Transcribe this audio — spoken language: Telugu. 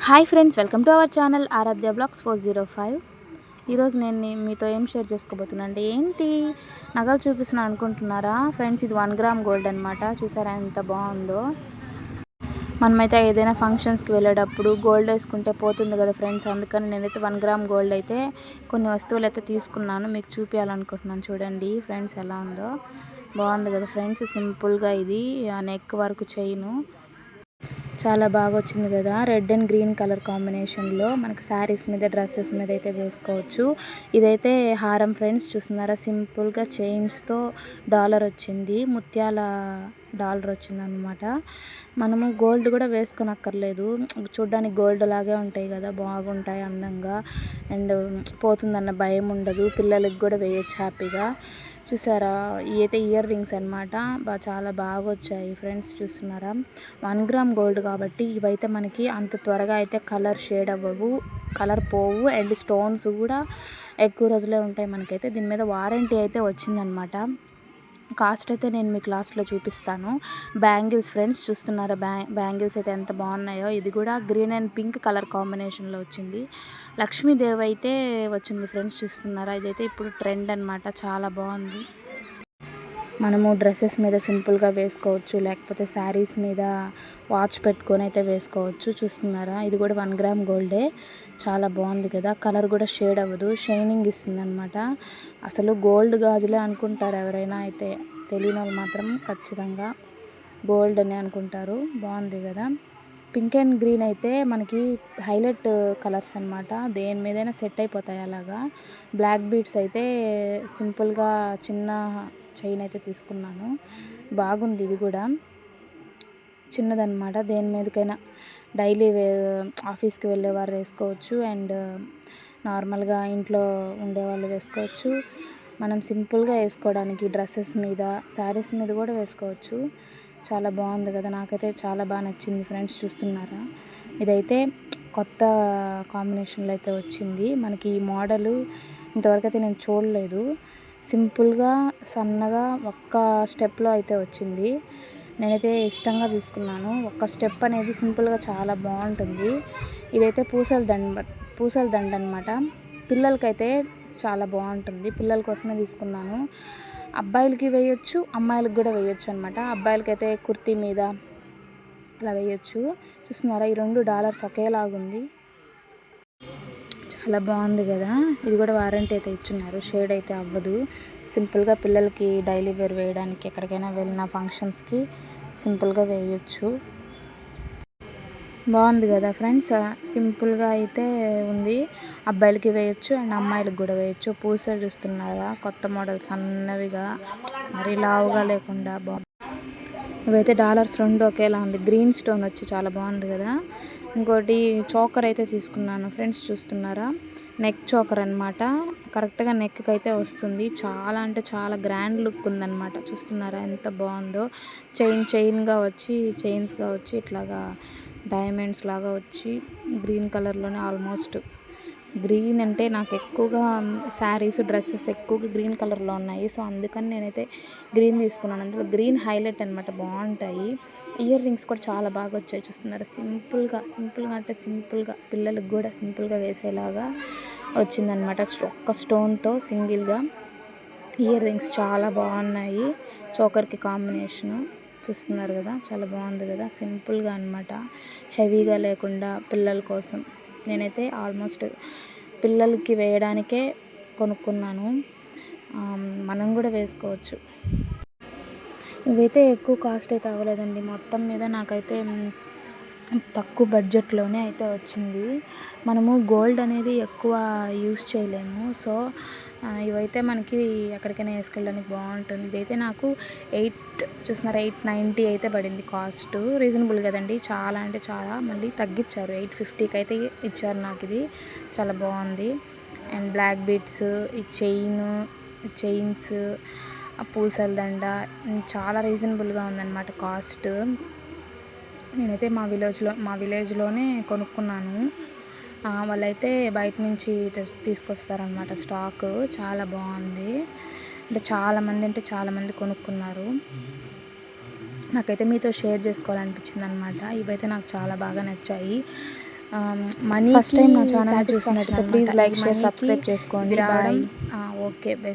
Hi friends, welcome to our channel Aaradhya blogs 405. ఈరోజు నేను మీతో ఏం షేర్ చేసుకోబోతున్నాను అంటే ఏంటి నగలు చూపిస్తున్నాను అనుకుంటున్నారా ఫ్రెండ్స్. ఇది 1 గ్రామ్ గోల్డ్ అనమాట. చూసారా ఎంత బాగుందో. మనమైతే ఏదైనా ఫంక్షన్స్కి వెళ్ళేటప్పుడు గోల్డ్ వేసుకుంటే పోతుంది కదా ఫ్రెండ్స్. అందుకని నేనైతే 1 గ్రామ్ గోల్డ్ అయితే కొన్ని వస్తువులు అయితే తీసుకున్నాను. మీకు చూపించాలనుకుంటున్నాను. చూడండి ఫ్రెండ్స్ ఎలా ఉందో. బాగుంది కదా ఫ్రెండ్స్. సింపుల్గా ఇది నెక్ వరకు చైను చాలా బాగా వచ్చింది కదా. రెడ్ అండ్ గ్రీన్ కలర్ కాంబినేషన్లో మనకి శారీస్ మీద డ్రెస్సెస్ మీద అయితే వేసుకోవచ్చు. ఇదైతే హారం ఫ్రెండ్స్. చూస్తున్నారా సింపుల్గా చైన్స్తో డాలర్ వచ్చింది, ముత్యాల డాలర్ వచ్చింది అనమాట. మనము గోల్డ్ కూడా వేసుకోనక్కర్లేదు. చూడ్డానికి గోల్డ్ లాగే ఉంటాయి కదా, బాగుంటాయి అందంగా. అండ్ పోతుందన్న భయం ఉండదు. పిల్లలకి కూడా వేయచ్చు హ్యాపీగా. చూసారా ఇవైతే ఇయర్ రింగ్స్ అనమాట. చాలా బాగా వచ్చాయి ఫ్రెండ్స్. చూస్తున్నారా 1 గ్రామ్ గోల్డ్ కాబట్టి ఇవైతే మనకి అంత త్వరగా అయితే కలర్ షేడ్ అవ్వవు, కలర్ పోవు. అండ్ స్టోన్స్ కూడా ఎక్కువ రోజులే ఉంటాయి మనకైతే. దీని మీద వారంటీ అయితే వచ్చిందనమాట. కాస్ట్ అయితే నేను మీకు లాస్ట్లో చూపిస్తాను. Bangles friends. చూస్తున్నారా బ్యాంగిల్స్ అయితే ఎంత బాగున్నాయో. ఇది కూడా గ్రీన్ అండ్ పింక్ కలర్ కాంబినేషన్లో వచ్చింది. లక్ష్మీదేవి అయితే వచ్చింది ఫ్రెండ్స్. చూస్తున్నారా ఇదైతే ఇప్పుడు ట్రెండ్ అనమాట. చాలా బాగుంది. మనము డ్రెస్సెస్ మీద సింపుల్గా వేసుకోవచ్చు, లేకపోతే శారీస్ మీద వాచ్ పెట్టుకొని అయితే వేసుకోవచ్చు. చూస్తున్నారా ఇది కూడా 1 గ్రామ్ గోల్డే. చాలా బాగుంది కదా. కలర్ కూడా షేడ్ అవ్వదు, షైనింగ్ ఇస్తుంది అనమాట. అసలు గోల్డ్ గాజులే అనుకుంటారు ఎవరైనా. అయితే తెలియని వాళ్ళు మాత్రం ఖచ్చితంగా గోల్డ్ అని అనుకుంటారు. బాగుంది కదా. పింక్ అండ్ గ్రీన్ అయితే మనకి హైలైట్ కలర్స్ అనమాట. దేని మీదైనా సెట్ అయిపోతాయి అలాగా. బ్లాక్ బీడ్స్ అయితే సింపుల్గా చిన్న చైన్ అయితే తీసుకున్నాను. బాగుంది. ఇది కూడా చిన్నదన్నమాట. దేని మీదకైనా డైలీ ఆఫీస్కి వెళ్ళేవారు వేసుకోవచ్చు. అండ్ నార్మల్గా ఇంట్లో ఉండేవాళ్ళు వేసుకోవచ్చు. మనం సింపుల్గా వేసుకోవడానికి డ్రెస్సెస్ మీద, శారీస్ మీద కూడా వేసుకోవచ్చు. చాలా బాగుంది కదా. నాకైతే చాలా బాగా నచ్చింది ఫ్రెండ్స్. చూస్తున్నారా ఇదైతే కొత్త కాంబినేషన్లో అయితే వచ్చింది మనకి. ఈ మోడలు ఇంతవరకు అయితే నేను చూడలేదు. సింపుల్గా సన్నగా ఒక్క స్టెప్లో అయితే వచ్చింది. నేనైతే ఇష్టంగా తీసుకున్నాను. ఒక్క స్టెప్ అనేది సింపుల్గా చాలా బాగుంటుంది. ఇదైతే పూసల దండ అనమాట. పిల్లలకైతే చాలా బాగుంటుంది. పిల్లల కోసమే తీసుకున్నాను. అబ్బాయిలకి వేయచ్చు, అమ్మాయిలకి కూడా వేయచ్చు అనమాట. అబ్బాయిలకైతే కుర్తీ మీద అలా వేయచ్చు. చూస్తున్నారా ఈ 2 డాలర్స్ ఒకేలాగుంది. చాలా బాగుంది కదా. ఇది కూడా వారంటీ అయితే ఇచ్చున్నారు. షేడ్ అయితే అవ్వదు. సింపుల్గా పిల్లలకి డైలీ వేర్ వేయడానికి, ఎక్కడికైనా వెళ్ళిన ఫంక్షన్స్కి సింపుల్గా వేయచ్చు. బాగుంది కదా ఫ్రెండ్స్. సింపుల్గా అయితే ఉంది. అబ్బాయిలకి వేయచ్చు అండ్ అమ్మాయిలకి కూడా వేయచ్చు. పూసలు చూస్తున్నారా కొత్త మోడల్ సన్నవిగా, మరీ లావుగా లేకుండా బాగుంది. ఇవైతే డాలర్స్ 2 ఒకేలా ఉంది. గ్రీన్ స్టోన్ వచ్చి చాలా బాగుంది కదా. ఇంకోటి చోకర్ అయితే తీసుకున్నాను ఫ్రెండ్స్. చూస్తున్నారా నెక్ చోకర్ అనమాట. కరెక్ట్గా నెక్కి అయితే వస్తుంది. చాలా అంటే చాలా గ్రాండ్ లుక్ ఉందన్నమాట. చూస్తున్నారా ఎంత బాగుందో. చైన్స్గా వచ్చి ఇట్లాగా డైమండ్స్ లాగా వచ్చి గ్రీన్ కలర్లోనే. ఆల్మోస్ట్ గ్రీన్ అంటే నాకు ఎక్కువగా శారీస్, డ్రెస్సెస్ ఎక్కువగా గ్రీన్ కలర్లో ఉన్నాయి. సో అందుకని నేనైతే గ్రీన్ తీసుకున్నాను. అందులో గ్రీన్ హైలైట్ అనమాట. బాగుంటాయి. ఇయర్ రింగ్స్ కూడా చాలా బాగా వచ్చాయి. చూస్తున్నారు సింపుల్గా అంటే సింపుల్గా పిల్లలకు కూడా సింపుల్గా వేసేలాగా వచ్చిందనమాట. ఒక్క స్టోన్తో సింగిల్గా ఇయర్ రింగ్స్ చాలా బాగున్నాయి. చోకర్కి కాంబినేషను చూస్తున్నారు కదా. చాలా బాగుంది కదా. సింపుల్గా అనమాట, హెవీగా లేకుండా పిల్లల కోసం నేనైతే ఆల్మోస్ట్ పిల్లలకి వేయడానికే కొనుక్కున్నాను. మనం కూడా వేసుకోవచ్చు. ఇవైతే ఎక్కువ కాస్ట్ అయితే అవ్వలేదండి. మొత్తం మీద నాకైతే తక్కువ బడ్జెట్లోనే అయితే వచ్చింది. మనము గోల్డ్ అనేది ఎక్కువ యూస్ చేయలేము. సో ఇవైతే మనకి ఎక్కడికైనా వేసుకెళ్ళడానికి బాగుంటుంది. ఇదైతే నాకు 890 అయితే పడింది కాస్ట్. రీజనబుల్ కదండి. చాలా అంటే చాలా. మళ్ళీ తగ్గించారు, 850కి అయితే ఇచ్చారు నాకు. ఇది చాలా బాగుంది. అండ్ బ్లాక్ బీడ్స్, ఈ చైన్స్, పూసల దండ చాలా రీజనబుల్గా ఉందన్నమాట కాస్ట్. నేనైతే మా విలేజ్లోనే కొనుక్కున్నాను. వాళ్ళైతే బయట నుంచి తీసుకొస్తారనమాట స్టాక్. చాలా బాగుంది. అంటే చాలామంది కొనుక్కున్నారు. నాకైతే మీతో షేర్ చేసుకోవాలనిపించింది అనమాట. ఇవైతే నాకు చాలా బాగా నచ్చాయి. మనీ ఫస్ట్ టైం నా ఛానల్ చూసినట్లయితే ప్లీజ్ లైక్ షేర్ సబ్స్క్రైబ్ చేసుకోండి. బాయ్. Okay best.